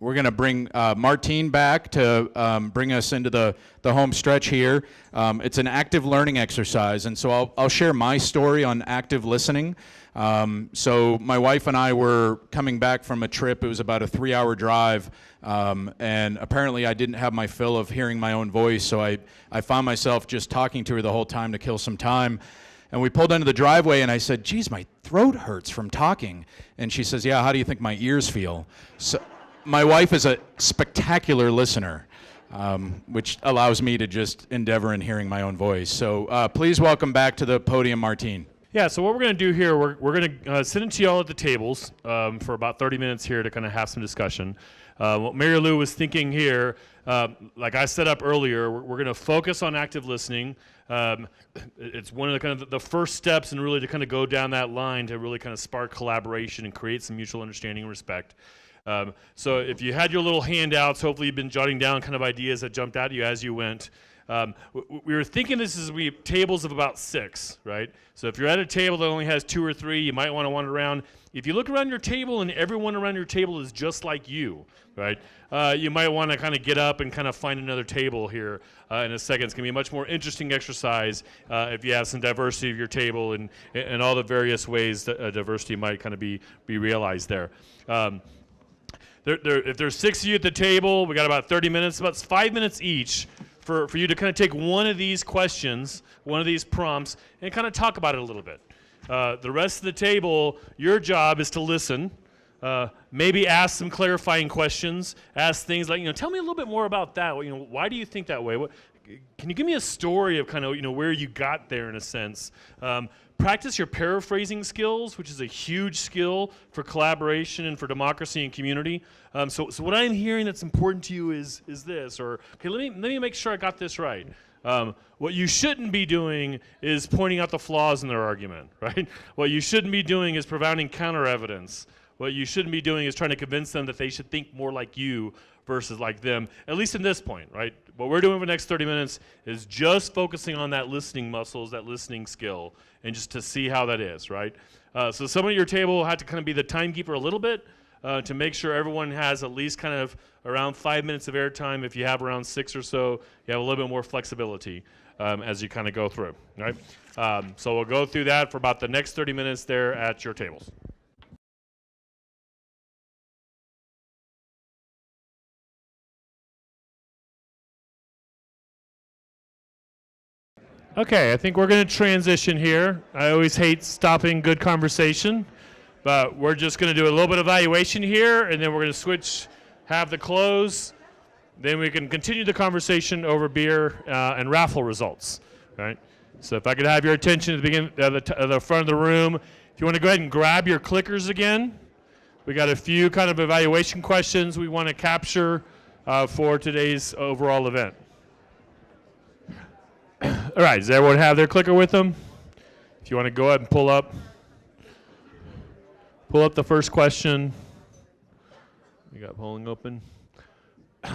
we're going to bring Martine back to bring us into the home stretch here. It's an active learning exercise, and so I'll share my story on active listening. So my wife and I were coming back from a trip. It was about a 3-hour drive, and apparently I didn't have my fill of hearing my own voice, so I found myself just talking to her the whole time to kill some time. And we pulled into the driveway, and I said, geez, my throat hurts from talking. And she says, yeah, how do you think my ears feel? So my wife is a spectacular listener, which allows me to just endeavor in hearing my own voice. So please welcome back to the podium, Martine. Yeah, so what we're going to do here, we're going to sit into y'all at the tables for about 30 minutes here to kind of have some discussion. What Mary Lou was thinking here, like I set up earlier, we're going to focus on active listening. It's one of the kind of the first steps and really to kind of go down that line to really kind of spark collaboration and create some mutual understanding and respect. So if you had your little handouts, hopefully you've been jotting down kind of ideas that jumped out at you as you went. We were thinking this is tables of about 6, right? So if you're at a table that only has 2 or 3, you might want to wander around. If you look around your table and everyone around your table is just like you, right? You might want to kind of get up and kind of find another table here in a second. It's going to be a much more interesting exercise if you have some diversity of your table and all the various ways that diversity might kind of be realized there. If there's 6 of you at the table, we got about 30 minutes, about 5 minutes each for you to kind of take one of these questions, one of these prompts, and kind of talk about it a little bit. The rest of the table, your job is to listen, maybe ask some clarifying questions, ask things like, tell me a little bit more about that. Why do you think that way? Can you give me a story of kind of, where you got there in a sense? Practice your paraphrasing skills, which is a huge skill for collaboration and for democracy and community. So what I'm hearing that's important to you is this, or okay, let me make sure I got this right. What you shouldn't be doing is pointing out the flaws in their argument, right? What you shouldn't be doing is providing counter evidence. What you shouldn't be doing is trying to convince them that they should think more like you versus like them, at least in this point, right? What we're doing for the next 30 minutes is just focusing on that listening muscles, that listening skill, and just to see how that is, right? So someone at your table will have to kind of be the timekeeper a little bit to make sure everyone has at least kind of around 5 minutes of airtime. If you have around 6 or so, you have a little bit more flexibility as you kind of go through, right? So we'll go through that for about the next 30 minutes there at your tables. Okay, I think we're going to transition here. I always hate stopping good conversation, but we're just going to do a little bit of evaluation here, and then we're going to switch, have the close. Then we can continue the conversation over beer and raffle results, right? So if I could have your attention at the beginning, the front of the room. If you want to go ahead and grab your clickers again. We got a few kind of evaluation questions we want to capture for today's overall event. All right, does everyone have their clicker with them? If you want to go ahead and pull up the first question. We got polling open.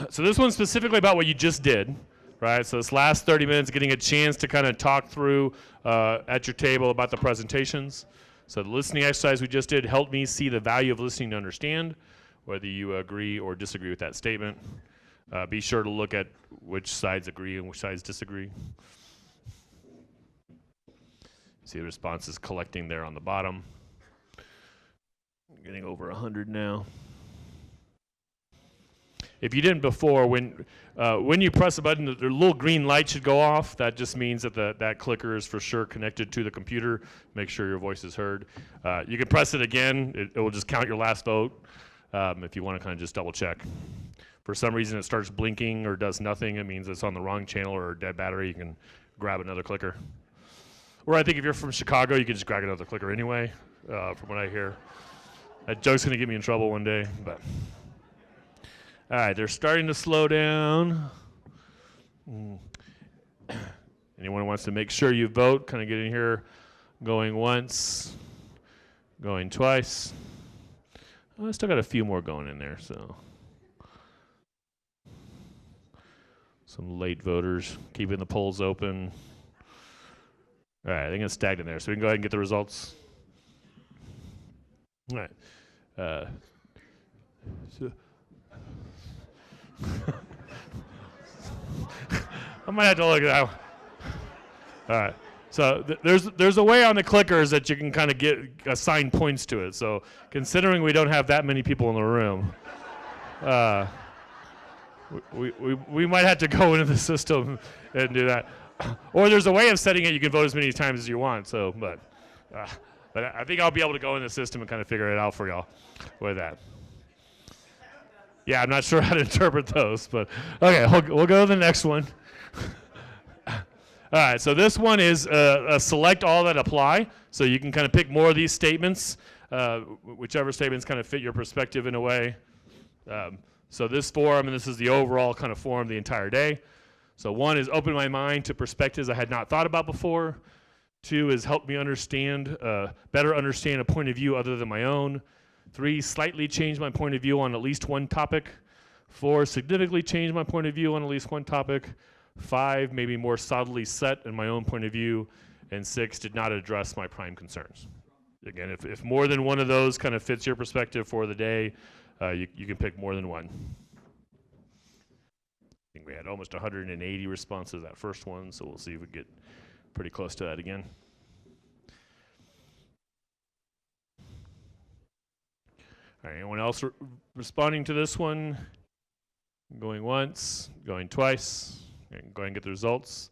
So this one's specifically about what you just did, right? So this last 30 minutes, getting a chance to kind of talk through at your table about the presentations. So the listening exercise we just did helped me see the value of listening to understand, whether you agree or disagree with that statement. Be sure to look at which sides agree and which sides disagree. See the responses collecting there on the bottom. Getting over 100 now. If you didn't before, when you press a button, the little green light should go off. That just means that that clicker is for sure connected to the computer. Make sure your voice is heard. You can press it again. It will just count your last vote if you want to kind of just double check. For some reason it starts blinking or does nothing, it means it's on the wrong channel or a dead battery. You can grab another clicker. Or I think if you're from Chicago, you can just grab another clicker anyway, from what I hear. That joke's going to get me in trouble one day. But all right, they're starting to slow down. Anyone who wants to make sure you vote, kind of get in here, going once, going twice. Oh, I still got a few more going in there, so. Some late voters keeping the polls open. All right, I think it's stagnant there, so we can go ahead and get the results. All right. I might have to look at that one. All right. So there's a way on the clickers that you can kind of assign points to it. So considering we don't have that many people in the room, we might have to go into the system and do that. Or there's a way of setting it. You can vote as many times as you want. So, but I think I'll be able to go in the system and kind of figure it out for y'all with that. Yeah, I'm not sure how to interpret those, but okay, we'll go to the next one. All right, so this one is select all that apply. So you can kind of pick more of these statements, whichever statements kind of fit your perspective in a way. So this forum, and this is the overall kind of forum the entire day. So 1 is open my mind to perspectives I had not thought about before. 2 is help me better understand a point of view other than my own. 3, slightly change my point of view on at least one topic. 4, significantly change my point of view on at least one topic. 5, maybe more solidly set in my own point of view. And 6, did not address my prime concerns. Again, if more than one of those kind of fits your perspective for the day, you can pick more than one. I think we had almost 180 responses that first one, so we'll see if we get pretty close to that again. All right, anyone else responding to this one? Going once, going twice. Go ahead and get the results.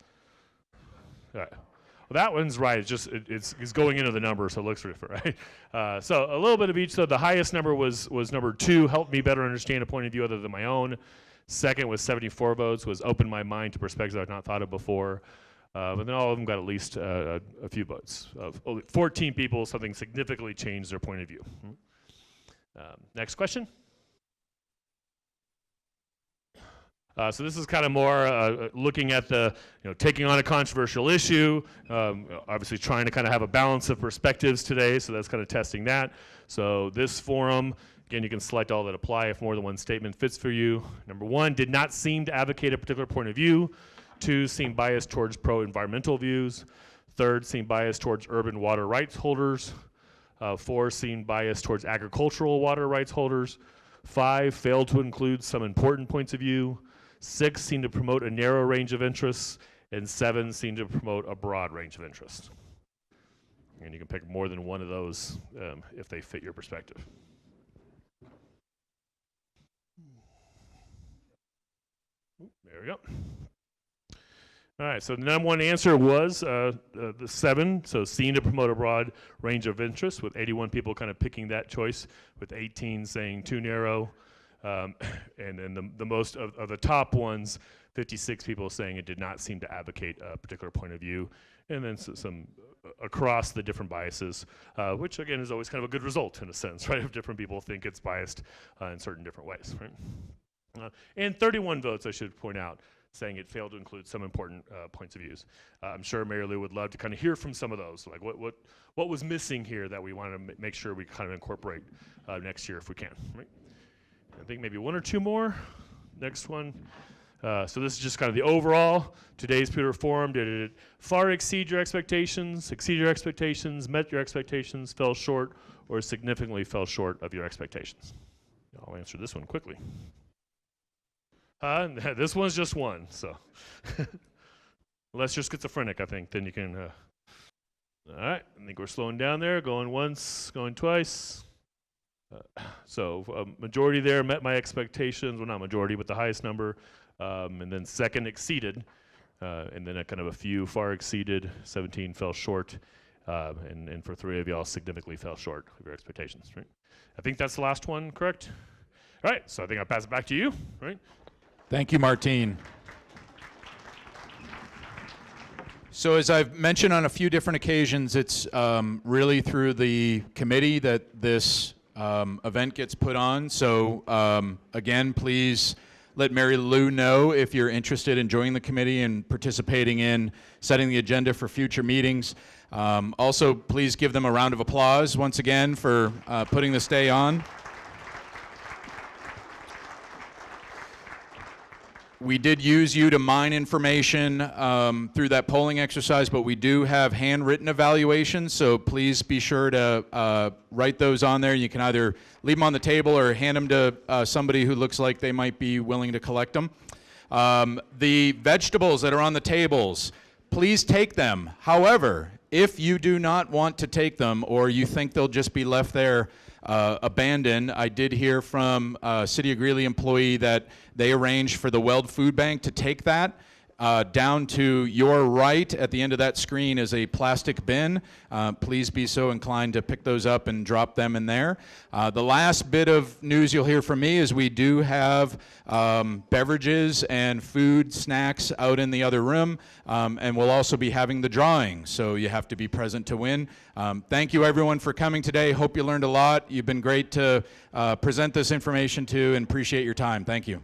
All right. Well, that one's right. It's going into the number, so it looks different, right? So a little bit of each. So the highest number was number 2, help me better understand a point of view other than my own. Second was 74 votes, was open my mind to perspectives I've not thought of before. But then all of them got at least a few votes. Of 14 people, something significantly changed their point of view. Next question. So this is kind of more looking at taking on a controversial issue, obviously trying to kind of have a balance of perspectives today, so that's kind of testing that. So this forum, again, you can select all that apply if more than one statement fits for you. Number 1, did not seem to advocate a particular point of view. 2, seemed biased towards pro-environmental views. 3rd, seemed biased towards urban water rights holders. 4, seemed biased towards agricultural water rights holders. 5, failed to include some important points of view. 6, seemed to promote a narrow range of interests. And 7, seemed to promote a broad range of interests. And you can pick more than one of those if they fit your perspective. There we go. All right, so the number 1 answer was the 7, so seemed to promote a broad range of interests, with 81 people kind of picking that choice, with 18 saying too narrow. And then the most of the top ones, 56 people saying it did not seem to advocate a particular point of view, and then some across the different biases, which again is always kind of a good result in a sense, right? If different people think it's biased in certain different ways, right? And 31 votes, I should point out, saying it failed to include some important points of views. I'm sure Mary Lou would love to kind of hear from some of those, like what was missing here that we want to make sure we kind of incorporate next year if we can, right? I think maybe 1 or 2 more. Next one. So this is just kind of the overall. Today's Poudre Forum, did it far exceed your expectations, met your expectations, fell short, or significantly fell short of your expectations? I'll answer this one quickly. This one's just 1, so. Unless you're schizophrenic, I think, then you can. All right, I think we're slowing down there, going once, going twice. So majority there met my expectations, well not majority, but the highest number, and then second exceeded, and then a kind of a few far exceeded, 17 fell short, and for 3 of y'all significantly fell short of your expectations, right? I think that's the last one, correct? All right, so I think I'll pass it back to you, right? Thank you, Martine. So as I've mentioned on a few different occasions, it's really through the committee that this event gets put on. So again, please let Mary Lou know if you're interested in joining the committee and participating in setting the agenda for future meetings. Also, please give them a round of applause once again for putting this day on. We did use you to mine information through that polling exercise, but we do have handwritten evaluations, so please be sure to write those on there. You can either leave them on the table or hand them to somebody who looks like they might be willing to collect them. The vegetables that are on the tables, please take them. However, if you do not want to take them or you think they'll just be left there abandoned, I did hear from a City of Greeley employee that they arranged for the Weld Food Bank to take that. Down to your right at the end of that screen is a plastic bin. Please be so inclined to pick those up and drop them in there. The last bit of news you'll hear from me is we do have beverages and food, snacks out in the other room, and we'll also be having the drawing, so you have to be present to win. Thank you everyone for coming today. Hope you learned a lot. You've been great to present this information to, and appreciate your time. Thank you.